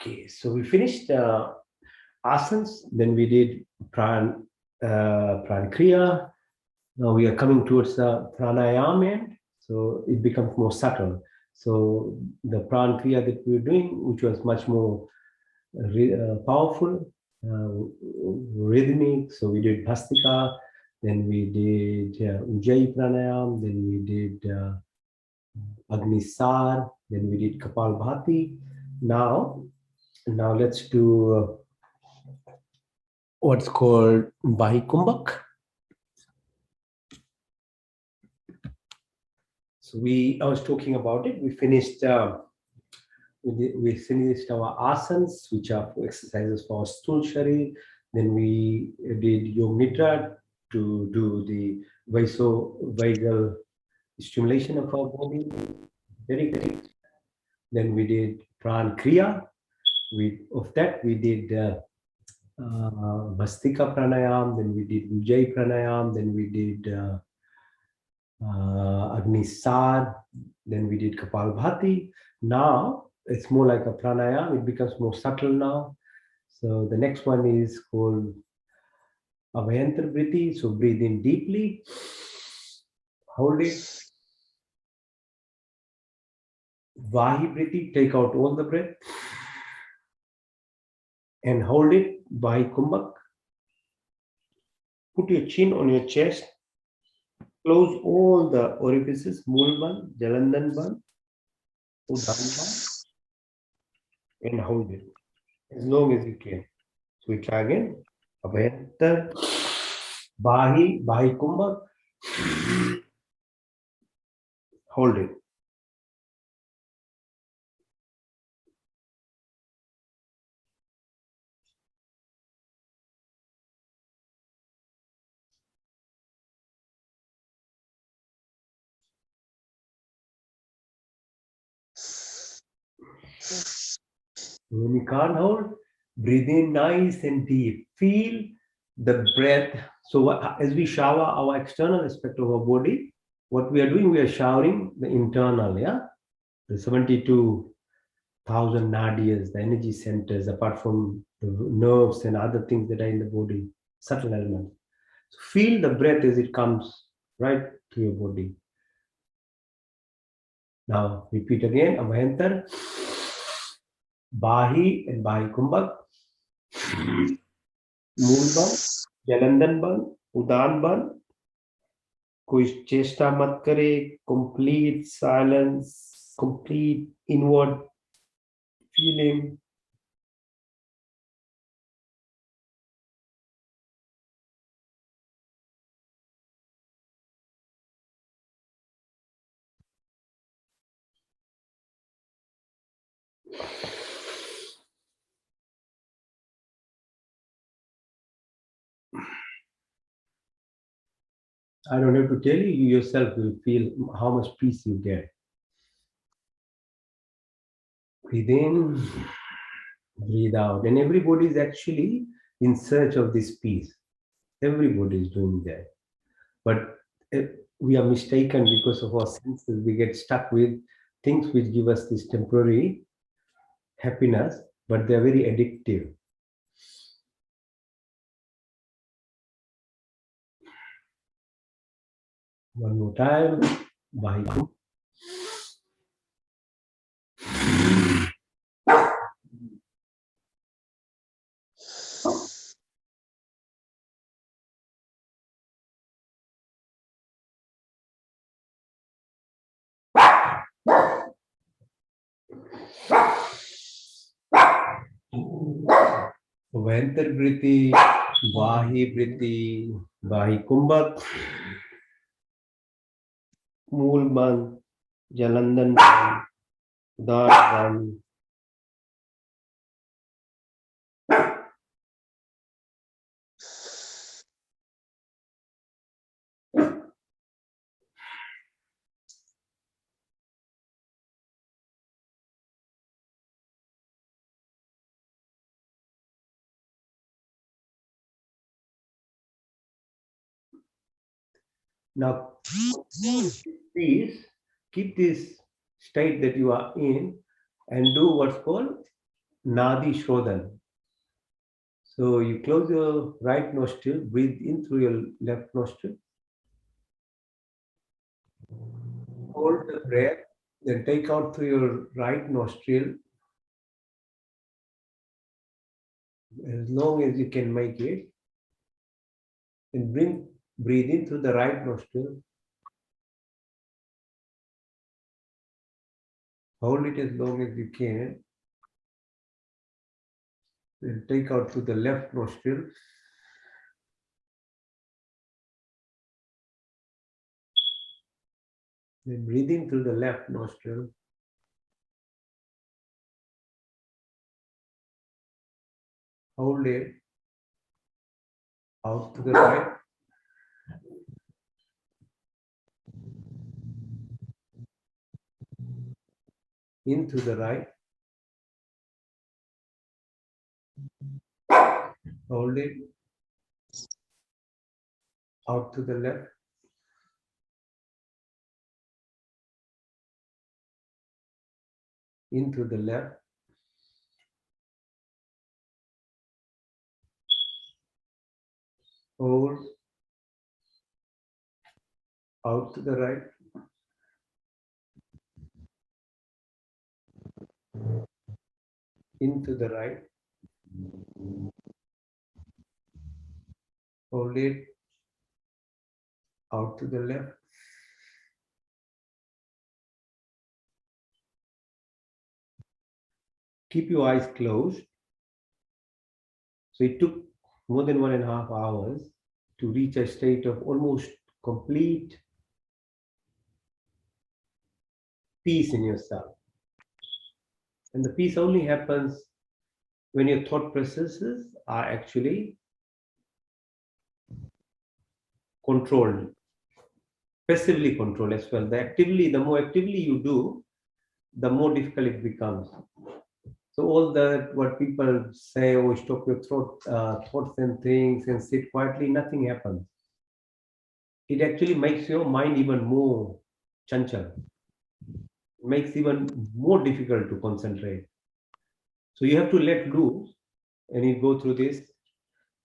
Okay, so we finished asanas, then we did pran kriya. Now we are coming towards the pranayama end, so it becomes more subtle. So the pran kriya that we were doing, which was much more powerful, rhythmic. So we did Bhastika, then we did Ujjayi pranayam, then we did Agnisar, then we did Kapalbhati. Now let's do what's called Bahikumbhak. So I was talking about it. We finished. We finished our asanas, which are exercises for Sthul Sharir. Then we did Yog Nidra to do the vagal stimulation of our body. Very good. Then we did Pran Kriya. Of that we did Bhastika Pranayam. Then we did Ujjayi Pranayam. Then we did Agnisar. Then we did Kapalbhati. Now it's more like a pranayam. It becomes more subtle now. So the next one is called Abhayantar Briti. So breathe in deeply, hold it. Vahi Briti, take out all the breath and hold it. Vahi Kumbhak. Put your chin on your chest. Close all the orifices, Mool Bandh, Jalandhan Bandh, Udaan Bandh, and hold it as long as you can. So we try again. Abhayantar, Vahi Kumbhak. Hold it. When you can't hold, breathe in nice and deep. Feel the breath. So as we shower our external aspect of our body, what we are doing, we are showering the internal, the 72,000 nadis, the energy centers, apart from the nerves and other things that are in the body, subtle elements. So feel the breath as it comes right to your body. Now repeat again, Abhayantar, Bahi and Bahi Kumbhak, मूल बन, जलंधन बन, उदान बन, कोई चेष्टा मत करे, complete silence, complete inward feeling. I don't have to tell you, you yourself will feel how much peace you get. Breathe in, breathe out. And everybody is actually in search of this peace. Everybody is doing that. But we are mistaken because of our senses. We get stuck with things which give us this temporary happiness, but they're very addictive. One more time. Vahikum. Vahantar Briti, Vahi Briti, Vahi Kumbhak, Mool Bandh, Jalandhan Bandh, Udaan Bandh. Now, please keep this state that you are in and do what's called Nadi Shrodhan. So you close your right nostril, breathe in through your left nostril, hold the breath, then take out through your right nostril as long as you can make it, and breathe in through the right nostril, hold it as long as you can, then take out through the left nostril, then breathe in through the left nostril, hold it out to the right, into the right, hold it out to the left, into the left, hold out to the right, into the right, hold it out to the left, keep your eyes closed. So it took more than 1.5 hours to reach a state of almost complete peace in yourself. And the peace only happens when your thought processes are actually controlled, passively controlled as well. The more actively you do, the more difficult it becomes. So all that what people say, oh, stop your thoughts and things and sit quietly, nothing happens. It actually makes your mind even more chanchal, makes even more difficult to concentrate. So you have to let loose and you go through this.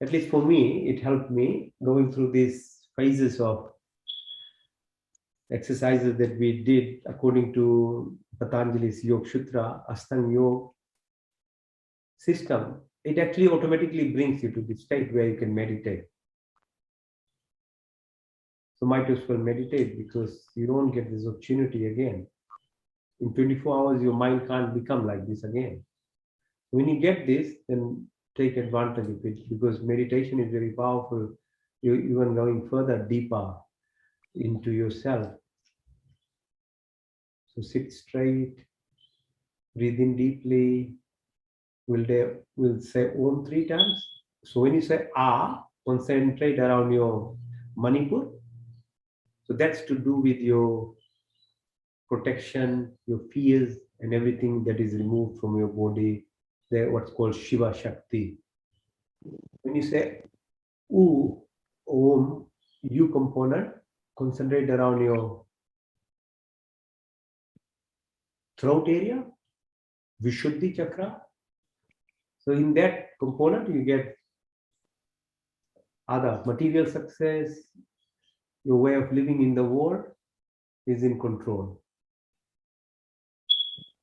At least for me, it helped me going through these phases of exercises that we did according to Patanjali's Yoga Sutra, Astang Yoga system. It actually automatically brings you to the state where you can meditate. So might as well meditate because you don't get this opportunity again. In 24 hours, your mind can't become like this again. When you get this, then take advantage of it because meditation is very powerful. You're even going further deeper into yourself. So sit straight, breathe in deeply. We'll say Om 3 times. So when you say Ah, concentrate around your Manipur. So that's to do with your protection, your fears, and everything that is removed from your body. They're what's called Shiva Shakti. When you say U, Om, U component, concentrate around your throat area, Vishuddhi chakra. So in that component, you get other material success, your way of living in the world is in control.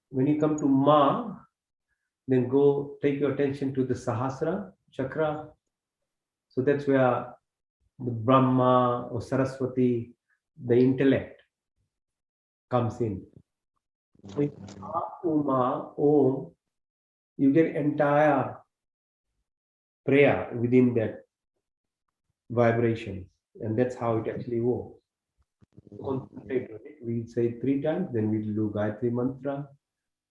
When you come to Ma, then go take your attention to the Sahasra chakra. So that's where the Brahma or Saraswati, the intellect, comes in. With Uma, Om, you get entire prayer within that vibration, and that's how it actually works. Concentrate on it. We say 3 times, then we'll do Gayatri Mantra,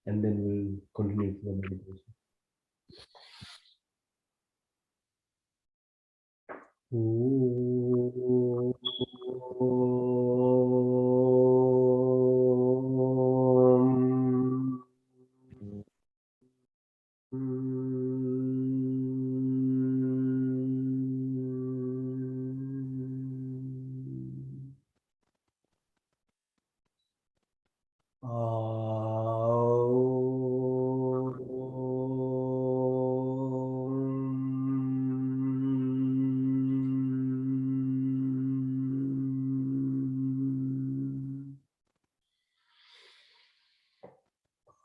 and then we'll continue the meditation.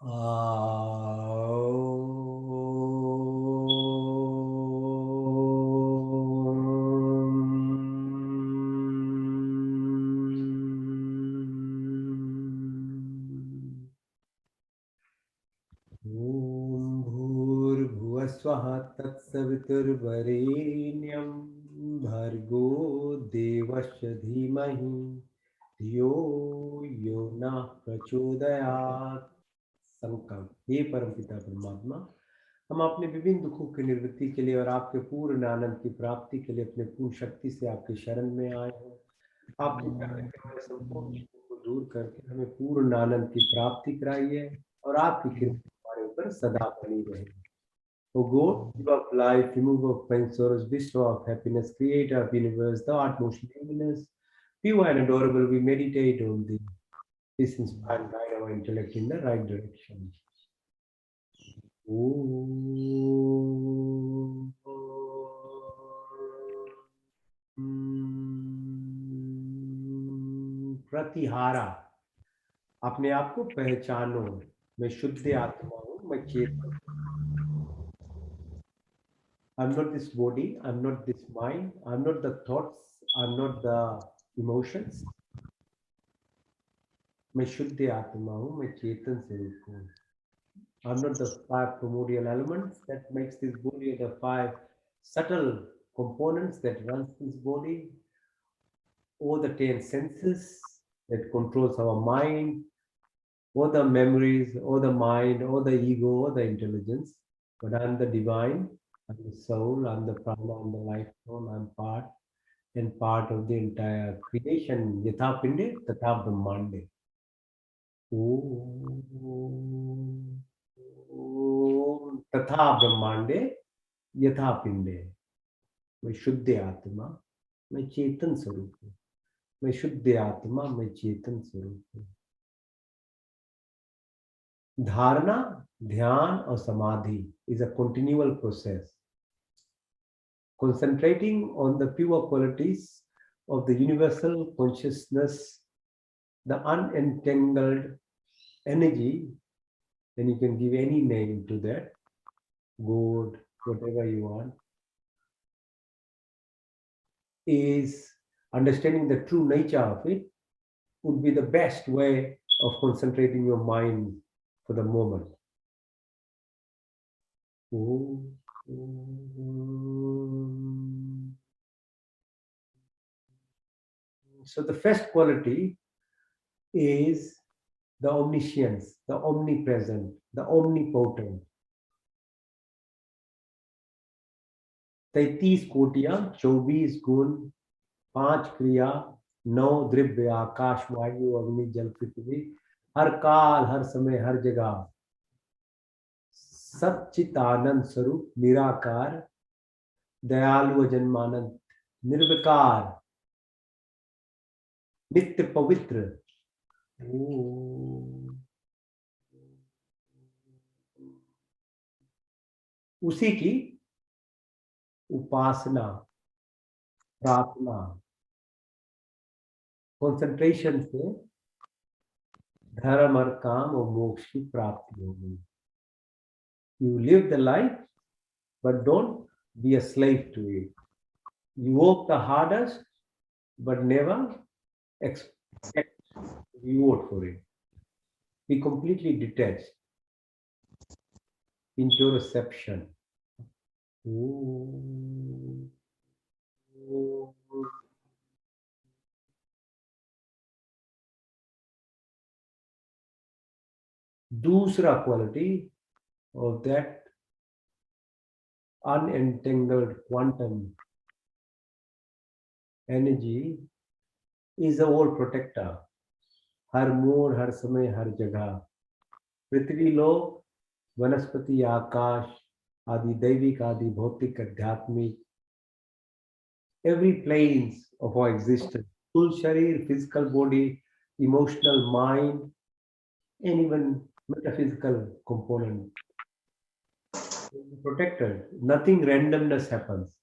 भूर्भुवस्वः तत्सवितुर्वरेण्यं भर्गो देवस्य धीमहि धियो यो नः प्रचोदयात्। संकल्प। हे परमपिता परमात्मा, हम अपने विभिन्न दुखों की निवृत्ति के लिए और आपके पूर्ण आनंद की प्राप्ति के लिए अपने पूर्ण शक्ति से आपके शरण में आए हैं। आप कृपया करके हमारे संपूर्ण दुखों को दूर करके हमें पूर्ण आनंद की प्राप्ति कराइए और आपकी कृपा हमारे ऊपर सदा बनी रहे। O God, giver of life, remover of pain, sorrows, bestower of happiness, creator of universe, thou art most luminous, pure and adorable, we meditate on thee. Please inspire and guide our intellect in the right direction. Pratihara. अपने आप को पहचानो, मैं शुद्ध आत्मा हूँ, मैं चेतन। I'm not this body, I'm not this mind, I'm not the thoughts, I'm not the emotions. मैं शुद्ध आत्मा हूँ, मैं चेतन स्वरूप हूँ। I'm not the 5 primordial elements that makes this body, or the 5 subtle components that runs this body, or the 10 senses that controls our mind, or the memories, or the mind, or the ego, or the intelligence. But I'm the divine, I'm the soul, I'm the prana, I'm the life form, I'm part of the entire creation. Yatha pinde tatha brahmande. Om तथा ब्रह्मांडे यथा पिंडे। मैं शुद्ध आत्मा, मैं चेतन स्वरूप हूँ। मैं शुद्ध आत्मा, मैं चेतन स्वरूप हूँ। धारणा, ध्यान और समाधि is a continual process. Concentrating on the pure qualities of the universal consciousness, the unentangled energy, then you can give any name to that, God, whatever you want, is understanding the true nature of it would be the best way of concentrating your mind for the moment. So the first quality is the omniscience, the omnipresent, the omnipotent. 33 कोटियां, 24 गुण, 5 क्रिया, 9 द्रव्य, आकाश, वायु, अग्नि, जल, पृथ्वी, हर काल, हर समय, हर जगह सच्चिदानंद स्वरूप, निराकार, दयालु, जन्मानंद, निर्विकार, नित्य पवित्र। उसी की उपासना, प्रार्थना, कंसंट्रेशन से धर्म और काम और मोक्ष की प्राप्ति होगी। You live the life, but don't be a slave to it. You work the hardest, but never expect reward for it. Be completely detached, interoception. दूसरा quality of that unentangled quantum energy is the world protector. हर मोड़, हर समय, हर जगह, पृथ्वी, लोक, वनस्पति, आकाश, आदि दैविक, आदि भौतिक, आध्यात्मिक, every planes of our existence, full sharir, physical body, emotional mind, and even metaphysical component protected. Nothing randomness happens.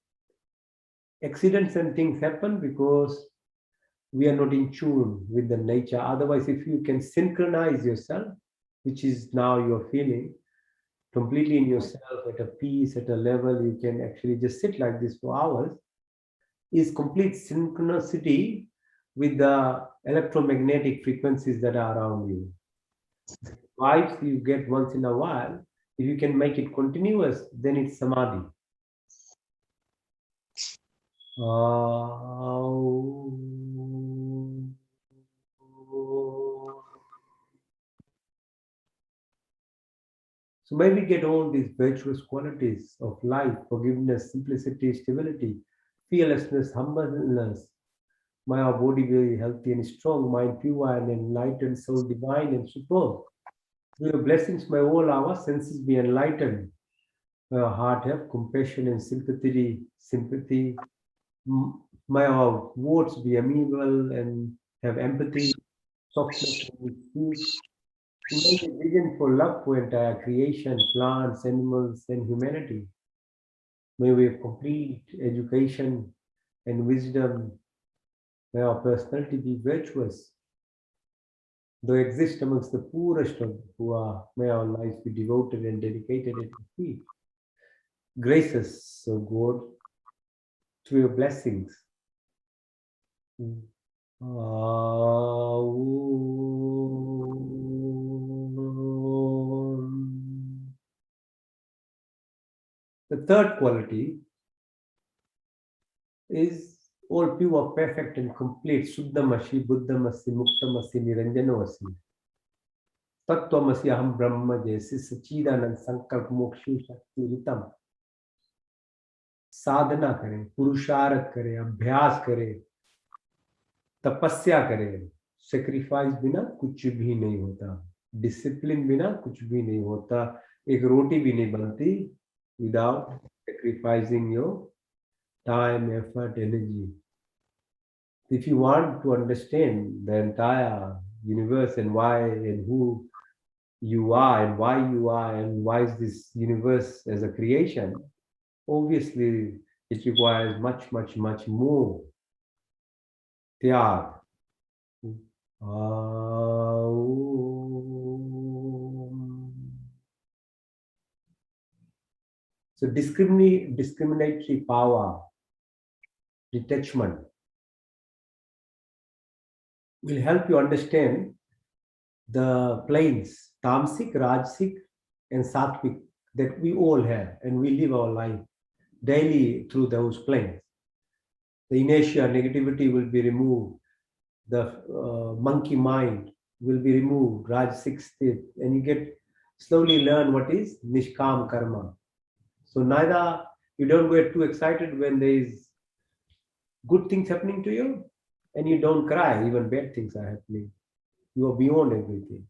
Accidents and things happen because we are not in tune with the nature. Otherwise, if you can synchronize yourself which is now you're feeling completely in yourself at a peace, at a level you can actually just sit like this for hours, is complete synchronicity with the electromagnetic frequencies that are around you. Vibes you get once in a while, if you can make it continuous, then it's samadhi. So may we get all these virtuous qualities of life, forgiveness, simplicity, stability, fearlessness, humbleness. May our body be healthy and strong, mind pure and enlightened, soul divine and superb. Through your blessings, may all our senses be enlightened. May our heart have compassion and sympathy. May our words be amiable and have empathy, softness, and peace. May we vision for love for entire creation, plants, animals, and humanity. May we have complete education and wisdom. May our personality be virtuous. Though exist amongst the poorest of the poor, may our lives be devoted and dedicated at your feet. Grace us, O God, through your blessings. The third quality is all pure, perfect, and complete. Suddhamasi, Buddhamasi, Muktamasi, Niranjanamasi. Tattvamasi, Aham Brahma, जैसे सच्चिदानंद संकल्प मोक्षु शक्ति रितम. साधना करें, पुरुषार्थ करें, अभ्यास करें, तपस्या करें. सेक्रीफाइस बिना कुछ भी नहीं होता, डिसिप्लिन बिना कुछ भी नहीं होता. एक रोटी भी नहीं बनती without sacrificing your time, effort, energy. If you want to understand the entire universe and why and who you are and why is this universe as a creation, obviously it requires much more tyag. So discriminatory power, detachment will help you understand the planes, tamasic, rajasic, and sattvic that we all have, and we live our life daily through those planes. The inertia, negativity will be removed. The monkey mind will be removed, rajasic state, and you get slowly learn what is nishkam karma. So neither you don't get too excited when there is good things happening to you, and you don't cry even bad things are happening. You are beyond everything.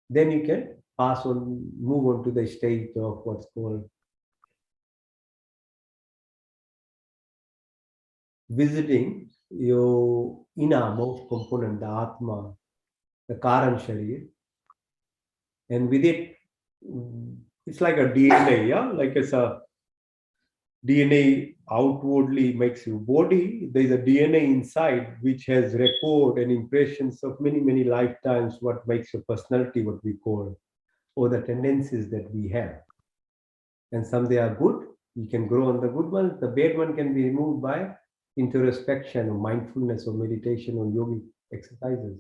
Then you can pass on, move on to the state of what's called visiting your innermost component, the Atma, the Karan Sharir, and with it, it's like a DNA, yeah, like it's a DNA outwardly makes you body. There's a DNA inside which has record and impressions of many lifetimes. What makes your personality, what we call, or the tendencies that we have. And some they are good. You can grow on the good ones. The bad one can be removed by introspection or mindfulness or meditation or yogic exercises,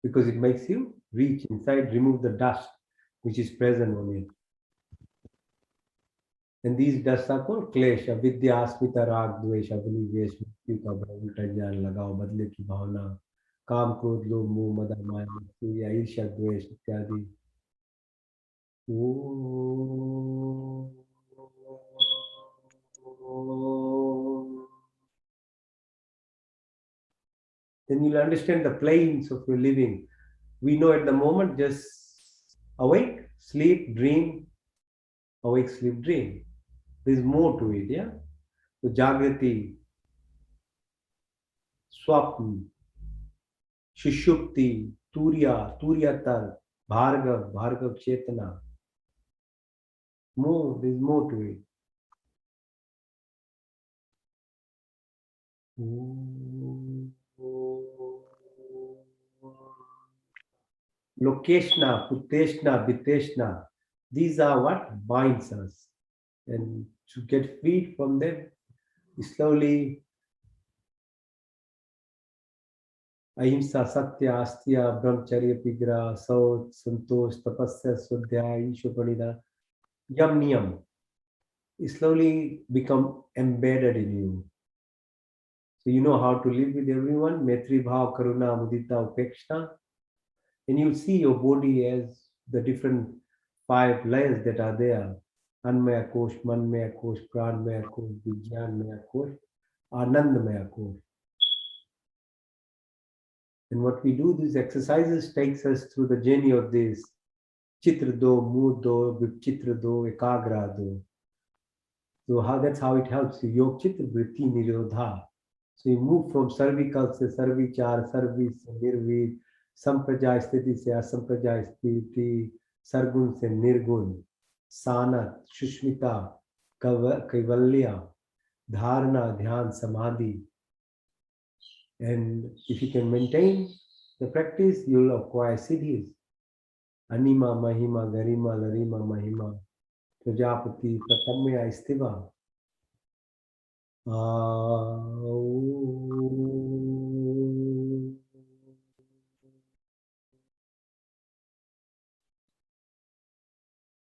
because it makes you reach inside, remove the dust which is present on it. And these dusts are called klesha, vidya, asmita, rag, dvesha, vinivesh, मृत्यु का भ्रम, उल्टा ज्ञान लगाओ, बदले की भावना, काम, क्रोध, लोभ, मोह, मद, माया, सूर्य, ईर्ष्या, द्वेष इत्यादि. Then you'll understand the planes of your living. We know at the moment just awake, sleep, dream, awake, sleep, dream. There's more to it, yeah? So Jagrati, Swapn, Shushupti, Turiya, Turiyatar, Bhargav, Bhargav Chetana. More, there's more to it. Lokeshna, Puteshna, Biteshna. These are what binds us. And to get freed from them, slowly Ahimsa, Satya, Astya, Brahmacharya, Pigra, Saut, Santosh, Tapasya, Swadhyaya, Ishopanida, Yam Niyam, slowly become embedded in you. So you know how to live with everyone, Maitri Bhav, Karuna, Mudita, Upekshna, and you see your body as the different 5 layers that are there. Anmaya Kosh, Manmaya Kosh, Pranmaya Kosh, Vijnanmaya Kosh, Anandamaya Kosh. And what we do, these exercises takes us through the journey of this Chitra do, Mood do, Vichitra do, Ekagra do. So that's how it helps you. Yog Chitra Vritti Nirodha. So you move from cervical se cervichar, cervis se nirvid, sampraja sthiti se asampraja sthiti, sargun se nirgun, sanat, shushmita, kaivalya, dharana, dhyan, samadhi. And if you can maintain the practice, you'll acquire siddhis. Anima, Mahima, Garima, Larima, Mahima, Prajapati, Pratamya, Istiva.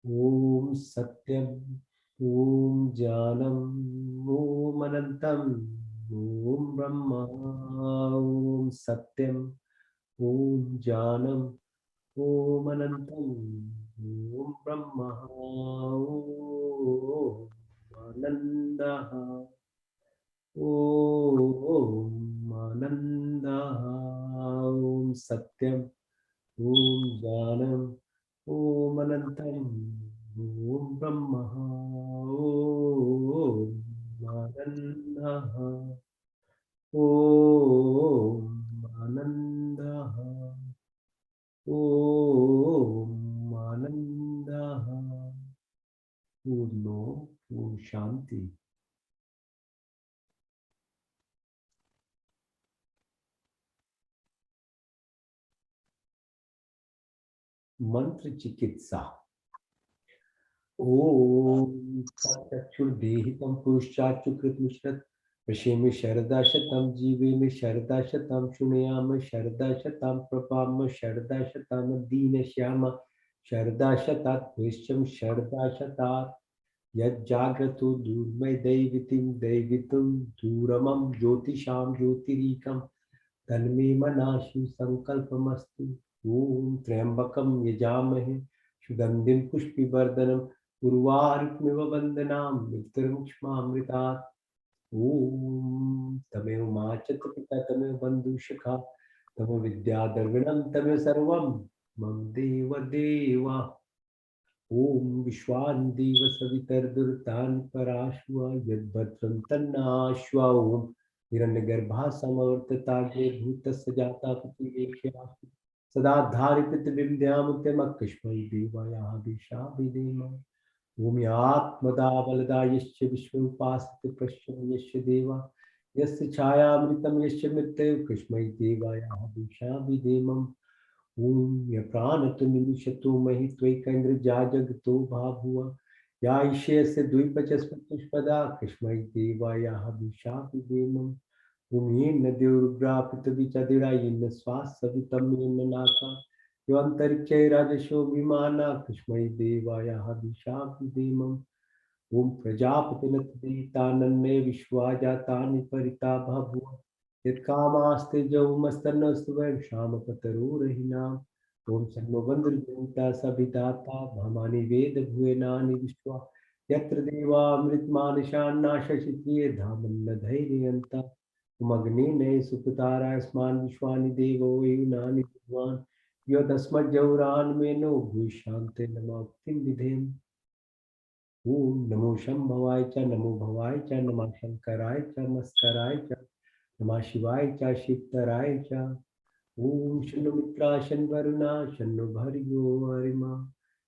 Om Satyam, Om Janam, Om Anantam, Om Brahma, Om Satyam, Om Janam, Om Anantam, Om Brahma, Om Anandaha, Om Anandaha, Om Satyam, Om Janam, Om Anantam, Om Brahma, Om Anandaha, Om Anandaha, Om Anandaha, Purno Shanti. Mantra Chikitsa. Om Chakshurdehitam Purushachukrit Mishrat Prashemi Sharada Shatam Jivemi Sharada Shatam Shunayama Sharada Shatam Prapama Sharada Shatam Dina Shyama Sharada Shatat Visham Sharada Shatat Yad Jagrato Durmay Devitim Devitum Duramam Jyotisham Jyotirikam Tanme Manashu Sankalpamastu Om Triambakam Yajamahe Sugandhim Pushpivardhanam Urvarikmiva Vandanam Mritarmukshamritat Om Tameo Machata Pita Tameo Bandhu Shakha Tameo Vidya Darvinam Tameo Sarvam Mam Deva Deva Om Vishwan Deva Savitar Durtan Parashva Yadbhatram Tannashva Om Hiranyagarbha Samavartatage Bhutasya Jata Pati Sada Dharipit Vimdhyamutyamakashmai Devaya Visha Videma Bhumyatmada Balada Yasya Vishwupasati Prashyam Yasya Deva Yasya Chayamritam Yasya Mrityu Kashmai Devaya Visha Videmam Om Yapranatu Nimishato Mahitvaika Indra Jagto Bhabhuva Ya Ishya Dvipachaspatuspada Kashmai Devaya Visha Videmam Umyena Devrubra Pitavichadira Yena Swasavitam Yena Naka Yantarikshay Rajasho Vimana Kashmai Devaya Havishapi Demam Om Prajapati Tananne Vishwajatani Parita Bhavua Yatkamaste Jaumastanastuvem Shamapataru Rahina Om Sarvabandri Janta Sabhidata Bhamani Veda Bhuenani Vishwa Yatra Deva Amritmanishanna Shashitiye Dhamanna Dhairiyanta Magni ne Supatara Asman Vishwani Devo Yunani Bhagwan Yodasmat Jauran Meno Bhushante Namaktim Vidhem Om Namo Shambhavaya Cha Namo Bhavaya Cha Namah Shankaraya Cha Maskaraya Cha Namah Shivaya Cha Shivtaraya Cha Om Shano Mitra Shan Varuna Shano Bhargo Arima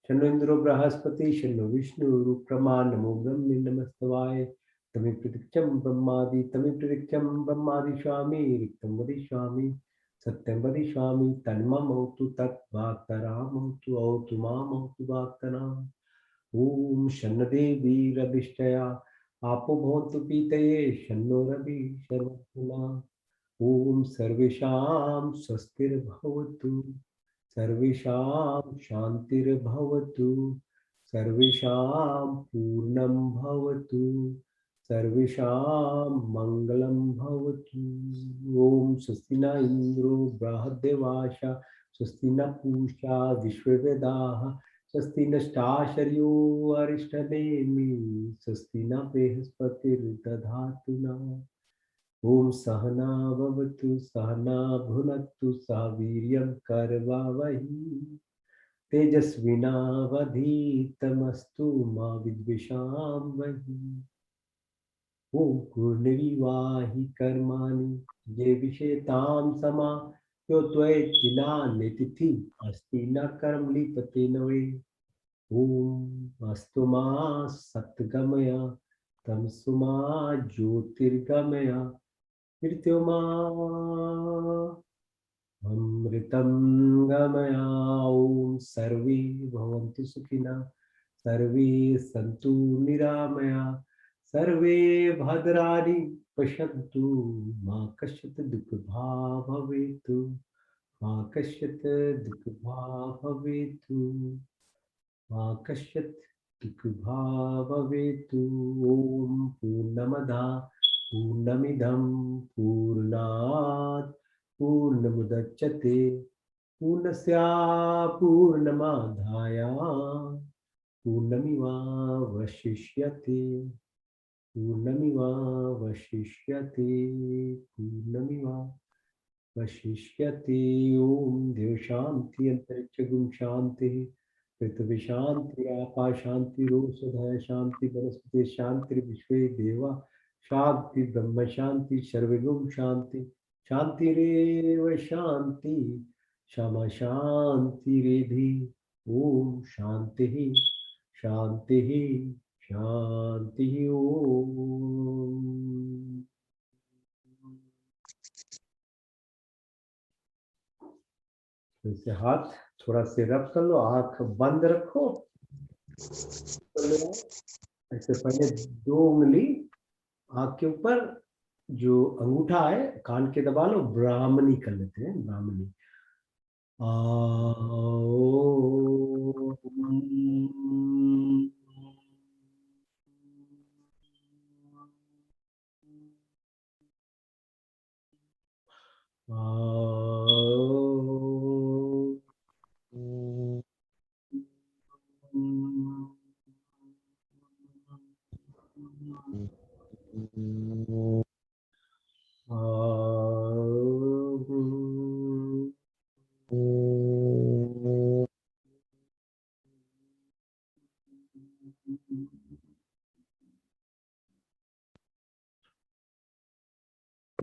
Shano Indro Brahaspati Shano Vishnu Rukrama Namo Brahmi Namastavaya Tami Pratikyam Brahmadi Tami Pratikyam Brahmadi Swami Riktam Vadi Swami सत्यं वदिष्यामि तन्ममौतु तद्वाक्तरामौतु औतु मामौतु वाक्तराम्। ॐ शन्नदेवी रविष्टया आपो भवन्तु पीतये शन्नो रवि शर्मणा। ॐ सर्वेषां स्वस्तिर्भवतु, सर्वेषां शान्तिर्भवतु, सर्वेषां पूर्णं भवतु, सर्वेषां मङ्गलं भवतु। ॐ स्वस्ति न इन्द्रो बृहद्देवाशा स्वस्ति न पूषा विश्ववेदाः स्वस्ति नष्टाशर्यो अरिष्टनेमि स्वस्ति न बृहस्पतिर्दधातु नः। ॐ सहना भवतु सहना भुनक्तु सह वीर्यं करवावहै तेजस्विनावधीतमस्तु मा विद्विषावहै। ॐ कुर्निर्वाहि कर्माणि ये विषेतां समा यो त्वयेतिनानितिथि अस्ति न कर्म लिपते नवे। ॐ अस्तु मा सत्गमय तमसु मा ज्योतिर्गमय मृत्युर्मा अमृतं गमय। ॐ सर्वे भवन्तु सुखिनः सर्वे सन्तु निरामया सर्वे भद्राणि पश्यन्तु मा कश्चित् दुःखभाग् भवेत् मा कश्चित् दुःखभाग् भवेत् मा कश्चित् दुःखभाग् भवेत्। ॐ पूर्णमदः पूर्णमिदं पूर्णात् पूर्णमुदच्यते पूर्णस्य पूर्णमादाय पूर्णमेवावशिष्यते पूर्णमेवावशिष्यते पूर्णमेवावशिष्यते। ॐ देव शान्ति अन्तरिक्षगुं शान्तिः पृथ्वी शान्तिरापा शान्तिरोषधय शान्ति वनस्पति शान्तिर्विश्वे देवा शान्ति ब्रह्म शान्ति सर्वगुं शान्ति शान्तिरेव शान्ति क्षमा शान्तिरेधि। ॐ शान्तिः शान्तिः शान्तिः। ॐ ऐसे हाथ थोड़ा से रब कर लो, आंख बंद रखो। ऐसे पहले 2 उंगली आंख के ऊपर, जो अंगूठा है कान के दबा लो, ब्राह्मणी कर लेते हैं। ब्राह्मणी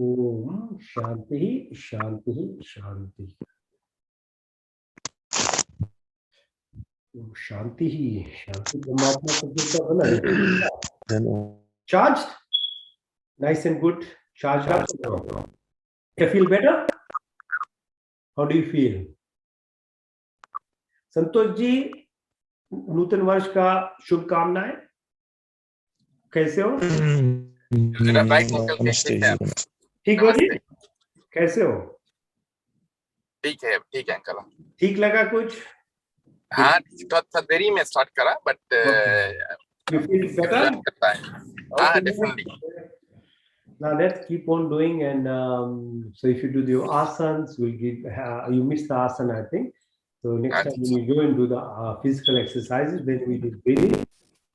ओम शांति शांति शांति। शांति ही शांति परमात्मा को कितना बना charged nice and good charge up. You feel better? How do you feel? Santosh ji, नूतन वर्ष का शुभकामनाएं। कैसे हो? ठीक हो जी? कैसे हो? ठीक है अंकल। ठीक लगा कुछ? हाँ, थोड़ा देरी में स्टार्ट करा, बट you feel better? हाँ, definitely. Now let's keep on doing, and so if you do the asanas, we'll give. You missed the asana, I think. So next time when you go and do the physical exercises, then we do breathing.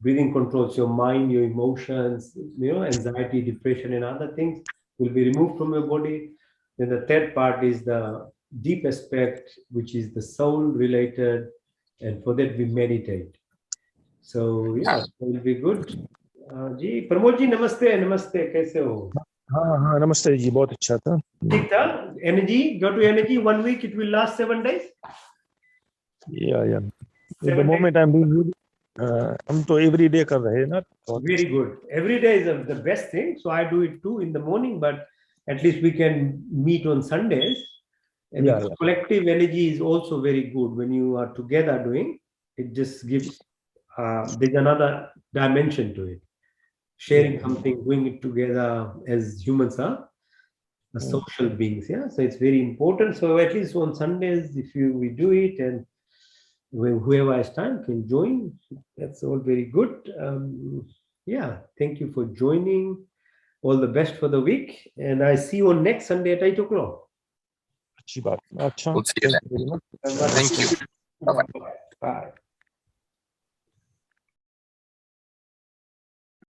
Breathing controls your mind, your emotions, anxiety, depression, and other things will be removed from your body. Then the third part is the deep aspect, which is the soul related, and for that we meditate. So yeah, it will be good. जी प्रमोद जी नमस्ते। नमस्ते, कैसे हो? हाँ नमस्ते जी, बहुत अच्छा था। ठीक था। Energy, go to energy 1 week, it will last 7 days. Yeah. At the moment I'm doing good. हम तो every day कर रहे हैं ना। Very good. Every day is the best thing. So I do it too in the morning, but at least we can meet on Sundays. And Yeah, because yeah. collective energy is also very good when you are together doing. It just gives there's another dimension to it. Sharing something, doing it together as humans are social beings. Yeah, so it's very important. So at least on Sundays, if we do it, and whoever has time can join. That's all very good. Yeah, thank you for joining. All the best for the week, and I see you on next Sunday at 8 o'clock. अच्छी बात अच्छा We'll see you thank then. you very much Thank you. Bye-bye. Bye.